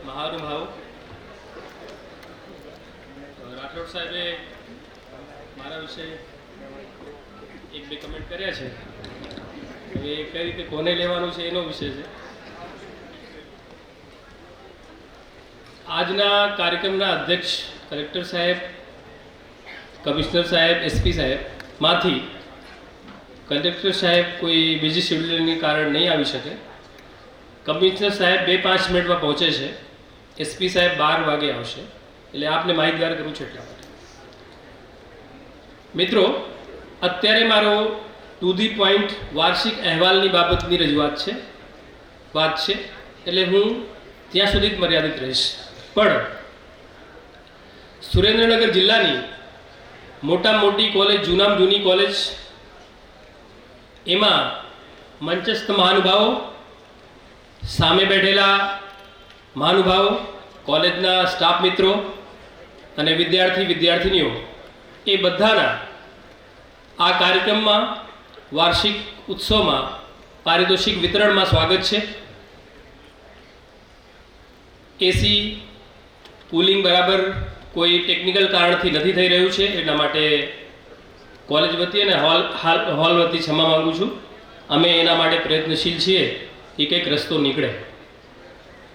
મહાનુભાવ રાઠોડ સાહેબે મારા વિશે એક બે કમેન્ટ કર્યા છે. હવે કઈ રીતે કોને લેવાનું છે એનો વિષય છે. આજના કાર્યક્રમના અધ્યક્ષ કલેક્ટર સાહેબ, કમિશનર સાહેબ, એસપી સાહેબ માંથી કલેક્ટર સાહેબ કોઈ બીજી શેડ્યુલને કારણે નહીં આવી શકે. કમિશનર સાહેબ 2-5 મિનિટમાં પહોંચે છે. એસપી સાહેબ 12 વાગે આવશે. એટલે આપને માહિતગાર કરું છું એટલા માટે. મિત્રો, અત્યારે મારો ટુ ધી પોઈન્ટ વાર્ષિક અહેવાલની બાબતની રજૂઆત છે, વાત છે. એટલે હું ત્યાં સુધી જ મર્યાદિત રહીશ. પણ સુરેન્દ્રનગર જિલ્લાની મોટામાં મોટી કોલેજ, જૂનામાં જૂની કોલેજ, એમાં મંચસ્થ મહાનુભાવો, સામે બેઠેલા મહાનુભાવો, કોલેજના સ્ટાફ મિત્રો અને વિદ્યાર્થીનીઓ એ બધાના આ કાર્યક્રમમાં, વાર્ષિક ઉત્સવમાં, પારિતોષિક વિતરણમાં સ્વાગત છે. એસી કુલિંગ બરાબર કોઈ ટેકનિકલ કારણથી નથી થઈ રહ્યું છે, એટલા માટે કોલેજ વતી અને હોલ વતી ક્ષમા માગું છું. અમે એના માટે પ્રયત્નશીલ છીએ કે કંઈક રસ્તો નીકળે.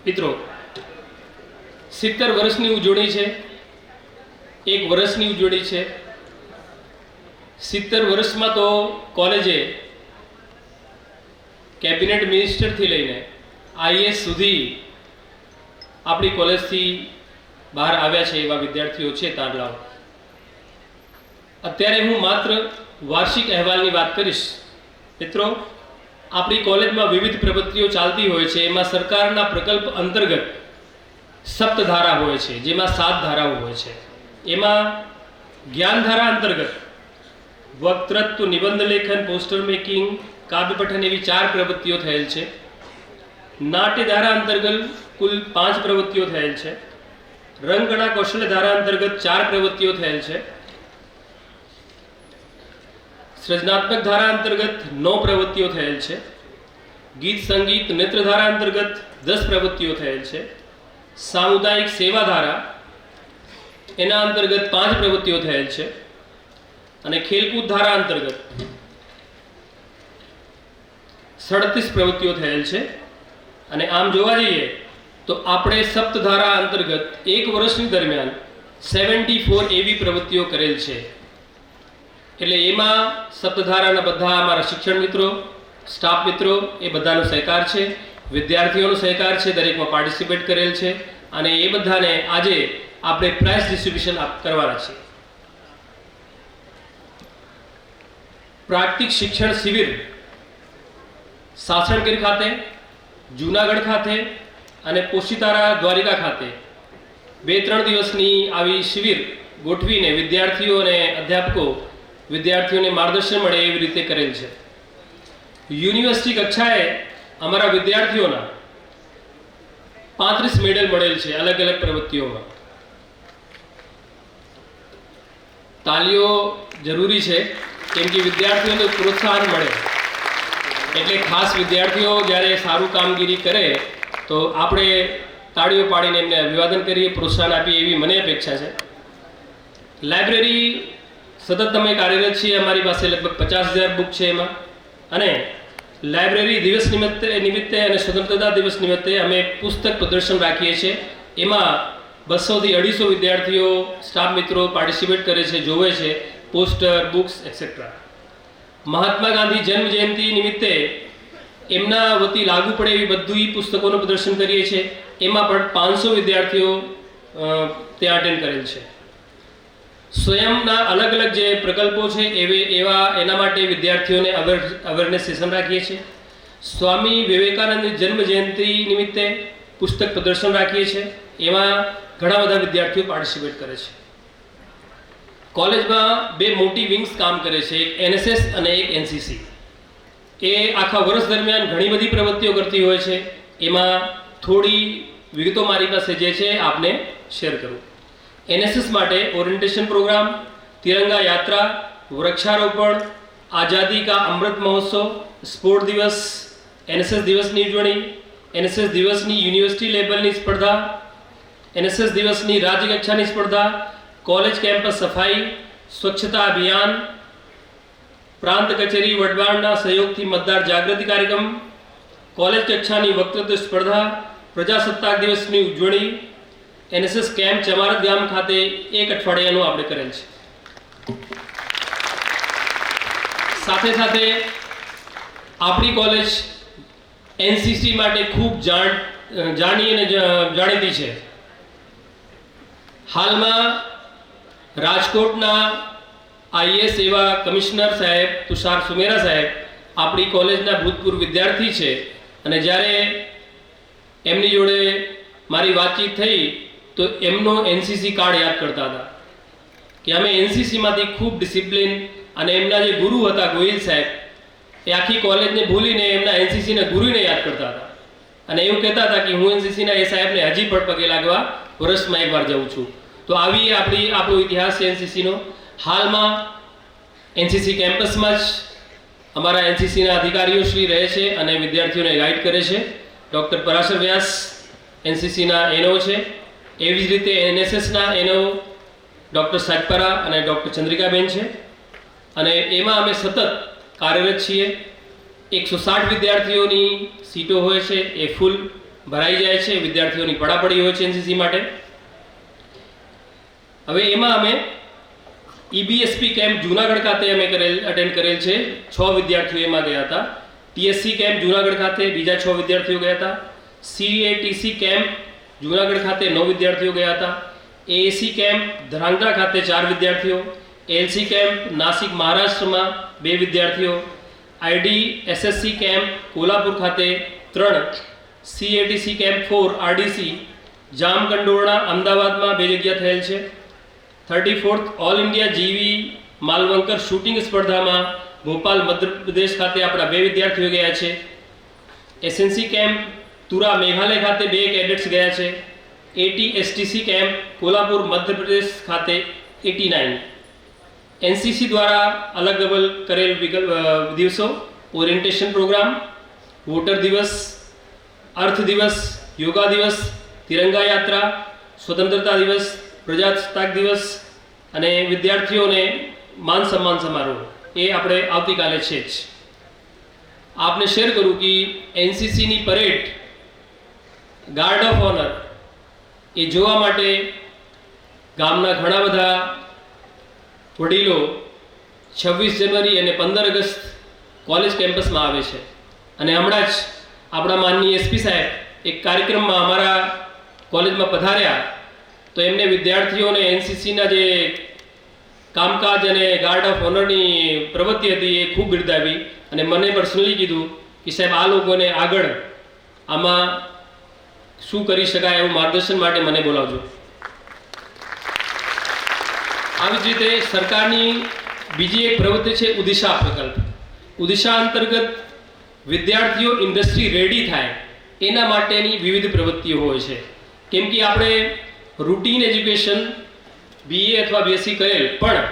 મિત્રો, 70 વર્ષની ઉજવણી છે, 1 વર્ષની ઉજવણી છે. 70 વર્ષમાં તો કોલેજે કેબિનેટ મિનિસ્ટરથી લઈને આઈએસ સુધી આપણી કોલેજથી બહાર આવ્યા છે એવા વિદ્યાર્થીઓ છે, તારલાઓ. અત્યારે હું માત્ર વાર્ષિક અહેવાલની વાત કરીશ. મિત્રો, આપણી કોલેજમાં વિવિધ પ્રવૃત્તિઓ ચાલતી હોય છે. એમાં સરકારના પ્રકલ્પ અંતર્ગત સપ્તધારા હોય છે, જેમાં 7 ધારાઓ હોય છે. એમાં જ્ઞાનધારા અંતર્ગત વક્તૃત્વ, નિબંધ લેખન, પોસ્ટર મેકિંગ, કાવ્ય પઠન એવી 4 પ્રવૃત્તિઓ થયેલ છે. નાટ્યધારા અંતર્ગત કુલ 5 પ્રવૃત્તિઓ થયેલ છે. રંગકળા કૌશલ્ય ધારા અંતર્ગત 4 પ્રવૃત્તિઓ થયેલ છે. સૃજનાત્મક ધારા અંતર્ગત 9 પ્રવૃત્તિઓ થયેલ છે. ગીત સંગીત નૃત્ય ધારા અંતર્ગત 10 પ્રવૃત્તિઓ થયેલ છે. સામુદાયિક સેવા ધારા એના અંતર્ગત 5 પ્રવૃત્તિઓ થયેલ છે. અને ખેલકૂદ ધારા અંતર્ગત 37 પ્રવૃત્તિઓ થયેલ છે. અને આમ જોવા જઈએ તો આપણે સપ્તધારા અંતર્ગત 1 વર્ષની દરમિયાન 74 એવી પ્રવૃત્તિઓ કરેલ છે. એટલે એમાં સપ્તધારાના બધા અમારા શિક્ષણ મિત્રો, સ્ટાફ મિત્રો એ બધાનો સહકાર છે, વિદ્યાર્થીઓનો સહકાર છે, દરેકમાં પાર્ટિસિપેટ કરેલ છે. અને એ બધાને આજે આપણે પ્રાઇઝ ડિસ્ટ્રીબ્યુશન કરવાના છીએ. પ્રાકૃતિક શિક્ષણ શિબિર સાસણગીર ખાતે, જૂનાગઢ ખાતે અને પોશીતારા દ્વારિકા ખાતે 2-3 દિવસની આવી શિબિર ગોઠવીને વિદ્યાર્થીઓ અને અધ્યાપકો વિદ્યાર્થીઓને માર્ગદર્શન મળે એવી રીતે કરેલ છે. યુનિવર્સિટી કક્ષાએ અમારા વિદ્યાર્થીઓના 35 મેડલ મળેલ છે અલગ અલગ પ્રવૃત્તિઓમાં. તાલીઓ જરૂરી છે, કેમ કે વિદ્યાર્થીઓને પ્રોત્સાહન મળે. એટલે ખાસ વિદ્યાર્થીઓ જ્યારે સારું કામગીરી કરે તો આપણે તાળીઓ પાડીને એમને અભિવાદન કરીએ, પ્રોત્સાહન આપીએ એવી મને અપેક્ષા છે. લાઇબ્રેરી સતત અમે કાર્યરત છીએ. અમારી પાસે લગભગ 50,000 બુક છે એમાં. અને લાઇબ્રેરી દિવસ નિમિત્તે અને સ્વતંત્રતા દિવસ નિમિત્તે અમે પુસ્તક પ્રદર્શન રાખીએ છીએ. એમાં 200 થી 250 વિદ્યાર્થીઓ, સ્ટાફ મિત્રો પાર્ટિસિપેટ કરે છે, જોવે છે, poster, books et cetera. Mahatma Gandhi જન્મ જયંતિ નિમિત્તે એમના વતી લાગુ પડે એવી બધી પુસ્તકોનું પ્રદર્શન કરીએ છીએ. એમાં પણ 500 વિદ્યાર્થીઓ ત્યાં અટેન્ડ કરેલ છે. સ્વયંના અલગ અલગ જે પ્રકલ્પો છે એના માટે વિદ્યાર્થીઓને અવેરનેસ સેશન રાખીએ છીએ. સ્વામી વિવેકાનંદ જન્મ જયંતિ નિમિત્તે પુસ્તક પ્રદર્શન રાખીએ છીએ. એમાં ઘણા બધા વિદ્યાર્થીઓ પાર્ટિસિપેટ કરે છે. કોલેજમાં 2 મોટી વિંગ્સ કામ કરે છે, એક NSS અને એક NCC. એ આખા વર્ષ દરમિયાન ઘણી બધી પ્રવૃત્તિઓ કરતી હોય છે. એમાં થોડી વિગતો મારી પાસે જે છે આપને શેર કરું. NSS માટે ઓરિએન્ટેશન પ્રોગ્રામ, તિરંગા યાત્રા, વૃક્ષારોપણ, આઝાદી કા અમૃત મહોત્સવ, સ્પોર્ટ દિવસ, NSS દિવસની ઉજવણી, એનએસએસ દિવસની યુનિવર્સિટી લેવલની સ્પર્ધા, એનએસએસ દિવસની રાજ્ય કક્ષાની સ્પર્ધા, કોલેજ કેમ્પસ સફાઈ, સ્વચ્છતા અભિયાન, પ્રાંત કચેરી વઢવાણના સહયોગથી મતદાર જાગૃતિ કાર્યક્રમ, કોલેજ કક્ષાની વક્તૃત્વ સ્પર્ધા, પ્રજાસત્તાક દિવસની ઉજવણી, એનએસએસ કેમ્પ ચમારત ગામ ખાતે 1 અઠવાડિયાનું આપણે કરેલ છે. સાથે સાથે આપણી કોલેજ એનસીસી માટે ખૂબ જાણી અને જાણીતી છે. હાલમાં રાજકોટના આઈએએસ એવા કમિશનર સાહેબ તુષાર સુમેરા સાહેબ આપણી કોલેજના ભૂતપૂર્વ વિદ્યાર્થી છે અને જ્યારે એમની જોડે મારી વાતચીત થઈ તો એમનો એનસીસી કાર્ડ યાદ કરતા હતા કે અમે એનસીસીમાંથી ખૂબ ડિસિપ્લિન અને એમના જે ગુરુ હતા ગોહિલ સાહેબ એ આખી કોલેજને ભૂલીને એમના એનસીસીના ગુરુને યાદ કરતા હતા અને એવું કહેતા હતા કે હું એનસીસીના એ સાહેબને હજી પણ પગે લાગવા વર્ષમાં એકવાર જાઉં છું. તો આવી આપણો ઇતિહાસ છે એનસીસીનો. હાલમાં એનસીસી કેમ્પસમાં જ અમારા એનસીસીના અધિકારીઓ શ્રી રહે છે અને વિદ્યાર્થીઓને ગાઈડ કરે છે. ડૉક્ટર પરાશર વ્યાસ એનસીસીના એનઓ છે. એવી જ રીતે એનએસએસના એનઓ ડૉક્ટર સાતપરા અને ડૉક્ટર ચંદ્રિકાબેન છે અને એમાં અમે સતત કાર્યરત છીએ. 160 વિદ્યાર્થીઓની સીટો હોય છે, એ ફૂલ ભરાઈ જાય છે. વિદ્યાર્થીઓની પડાપડી હોય છે એનસીસી માટે. હવે એમાં અમે ઈબીએસપી કેમ્પ જૂનાગઢ ખાતે અમે અટેન્ડ કરેલ છે. 6 વિદ્યાર્થીઓ એમાં ગયા હતા. ટીએસસી કેમ્પ જૂનાગઢ ખાતે બીજા 6 વિદ્યાર્થીઓ ગયા હતા. સીએટીસી કેમ્પ જૂનાગઢ ખાતે 9 વિદ્યાર્થીઓ ગયા હતા. એએસી કેમ્પ ધ્રાંગધ્રા ખાતે 4 વિદ્યાર્થીઓ. એલસી કેમ્પ નાસિક મહારાષ્ટ્રમાં 2 વિદ્યાર્થીઓ. આઈડીએસએસસી કેમ્પ કોલ્હાપુર ખાતે 3. સીએટીસી કેમ્પ 4 આરડીસી જામકંડોરણા અમદાવાદમાં 2 જગ્યા થયેલ છે. 34th ઓલ ઇન્ડિયા જીવી માલવંકર શૂટિંગ સ્પર્ધામાં ભોપાલ મધ્યપ્રદેશ ખાતે આપણા 2 વિદ્યાર્થીઓ ગયા છે. એસએનસી કેમ્પ તુરા મેઘાલય ખાતે 2 કેડેટ્સ ગયા છે. એટીએસટીસી કેમ્પ કોલ્હાપુર મધ્યપ્રદેશ ખાતે 89. એનસીસી દ્વારા અલગ અલગ કરેલ દિવસો: ઓરિએન્ટેશન પ્રોગ્રામ, વોટર દિવસ, અર્થ દિવસ, યોગા દિવસ, તિરંગા યાત્રા, સ્વતંત્રતા દિવસ, પ્રજાસત્તાક દિવસ અને વિદ્યાર્થીઓને માન સન્માન સમારોહ એ આપણે આવતીકાલે છે જ. આપને શેર કરું કે એનસીસીની પરેડ ગાર્ડ ઓફ ઓનર એ જોવા માટે ગામના ઘણા બધા વડીલો 26 જનવરી અને 15 ઓગસ્ટ કોલેજ કેમ્પસમાં આવે છે. અને હમણાં જ આપણા માનનીય એસપી સાહેબ એક કાર્યક્રમમાં અમારા કોલેજમાં પધાર્યા તો એમને વિદ્યાર્થીઓને એનસીસીના જે કામકાજ અને ગાર્ડ ઓફ ઓનરની પ્રવૃત્તિ હતી એ ખૂબ બિરદાવી અને મને પર્સનલી કીધું કે સાહેબ આ લોકોને આગળ આમાં શું કરી શકાય એવું માર્ગદર્શન માટે મને બોલાવજો. આવી જ રીતે સરકારની બીજી એક પ્રવૃત્તિ છે ઉદિશા પ્રકલ્પ. ઉદિશા અંતર્ગત વિદ્યાર્થીઓ ઇન્ડસ્ટ્રી રેડી થાય એના માટેની વિવિધ પ્રવૃત્તિઓ હોય છે. કેમ કે આપણે રૂટીન એજ્યુકેશન બીએ અથવા બીએસસી કરેલ પણ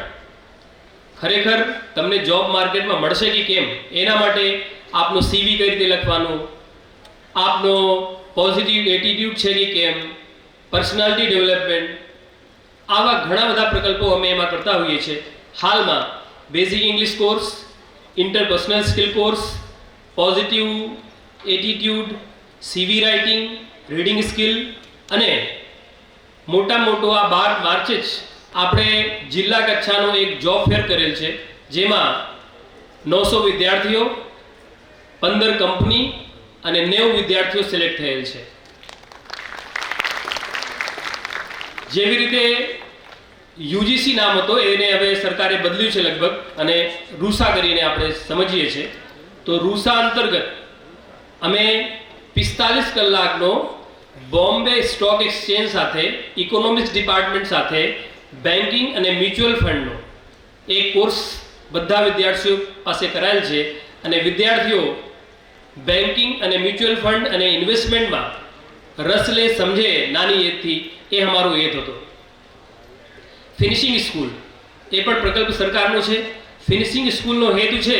ખરેખર તમને જોબ માર્કેટમાં મળશે કે કેમ એના માટે આપનું સીવી કઈ રીતે લખવાનું, આપનો પોઝિટિવ એટીટ્યૂડ છે કે કેમ, પર્સનાલિટી ડેવલપમેન્ટ, આવા ઘણા બધા પ્રકલ્પો અમે એમાં કરતા હોઈએ છીએ. હાલમાં basic English course, interpersonal skill course, positive attitude, CV writing, reading skill અને મોટા મોટો આ 12 માર્ચે જ આપણે જિલ્લા કક્ષાનો એક જોબ ફેર કરેલ છે જેમાં 900 વિદ્યાર્થીઓ, 15 કંપની અને 90 વિદ્યાર્થીઓ સિલેક્ટ થયેલ છે. જેવી રીતે યુજીસી નામ હતો એને હવે સરકારે બદલ્યું છે લગભગ અને રૂસા કરીને આપણે સમજીએ છીએ. તો રૂસા અંતર્ગત અમે 45 કલાકનો બોમ્બે સ્ટોક એક્સચેન્જ સાથે, ઇકોનોમિક્સ ડિપાર્ટમેન્ટ સાથે, બેન્કિંગ અને મ્યુચ્યુઅલ ફંડનો એક કોર્સ બધા વિદ્યાર્થીઓ પાસે કરાયેલ છે અને વિદ્યાર્થીઓ બેન્કિંગ અને મ્યુચ્યુઅલ ફંડ અને ઇન્વેસ્ટમેન્ટમાં રસ લે, સમજે નાની એજથી, એ અમારો હેત હતો. ફિનિશિંગ સ્કૂલ એ પણ પ્રકલ્પ સરકારનો છે. ફિનિશિંગ સ્કૂલનો હેતુ છે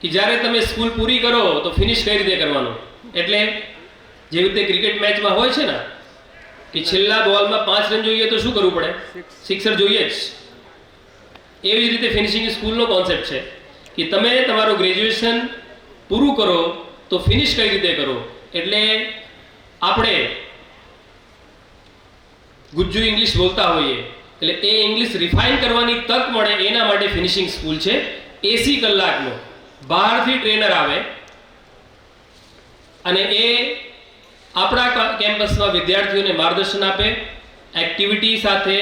કે જ્યારે તમે સ્કૂલ પૂરી કરો તો ફિનિશ કઈ રીતે કરવાનું. એટલે જેવી રીતે ક્રિકેટ મેચમાં હોય છે ને કે છેલ્લા બોલમાં 5 રન જોઈએ તો શું કરવું પડે? સિક્સર જોઈએ જ. એવી જ રીતે ફિનિશિંગ સ્કૂલનો કોન્સેપ્ટ છે કે તમે તમારું ગ્રેજ્યુએશન પૂરું કરો તો ફિનિશ કઈ રીતે કરો. એટલે આપણે ગુજ્જુ ઇંગ્લિશ બોલતા હોઈએ એટલે એ ઇંગ્લિશ રિફાઇન કરવાની તક મળે એના માટે ફિનિશિંગ સ્કૂલ છે. 80 કલાકનો બહારથી ટ્રેનર આવે અને એ આપણા કેમ્પસમાં વિદ્યાર્થીઓને માર્ગદર્શન આપે, એક્ટિવિટી સાથે,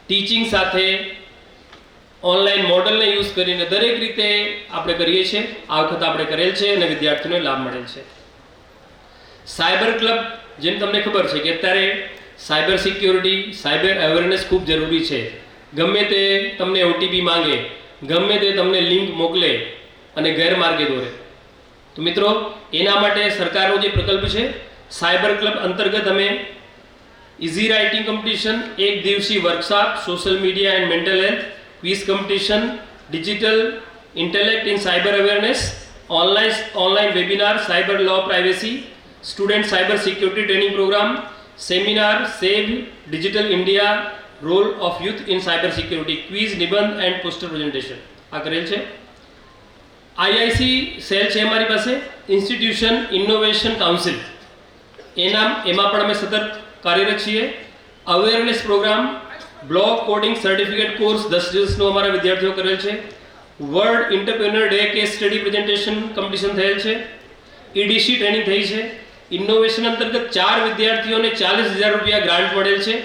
ટીચિંગ સાથે, ઓનલાઈન મોડલને યુઝ કરીને દરેક રીતે આપણે કરીએ છીએ. આ વખત આપણે કરેલ છે અને વિદ્યાર્થીઓને લાભ મળેલ છે. સાયબર ક્લબ, જેમ તમને ખબર છે કે અત્યારે સાયબર સિક્યોરિટી, સાયબર અવેરનેસ ખૂબ જરૂરી છે. ગમે તે તમને OTP માંગે, ગમે તે તમને લિંક મોકલે અને ગેરમાર્ગે દોરે. તો મિત્રો, એના માટે સરકારનો જે પ્રકલ્પ છે સાયબર ક્લબ અંતર્ગત અમે ઇઝી રાઇટિંગ કોમ્પિટિશન, 1 દિવસીય workshop, social media and mental health, quiz competition, digital intellect in cyber awareness, online webinar, cyber law privacy, student cyber security training program, seminar, save digital India, role of youth in cyber security, quiz, નિબંધ and poster presentation આ કરેલ છે. IIC cell છે અમારી પાસે, institution innovation council, એમાં પણ અમે સતત કાર્યરત છીએ. Awareness program, block coding certificate course 10 દિવસનો અમારા વિદ્યાર્થીઓ કરેલ છે. World entrepreneur day case study presentation competition થયેલ છે. EDC ટ્રેનિંગ થઈ છે. ઇનોવેશન અંતર્ગત 4 વિદ્યાર્થીઓને 40,000 રૂપિયા ગ્રાન્ટ મળેલ છે.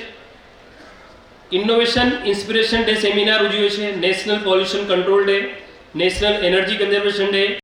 ઇનોવેશન ઇન્સ્પિરેશન ડે સેમિનાર ઉજવ્યો છે. National pollution control day, national energy conservation day,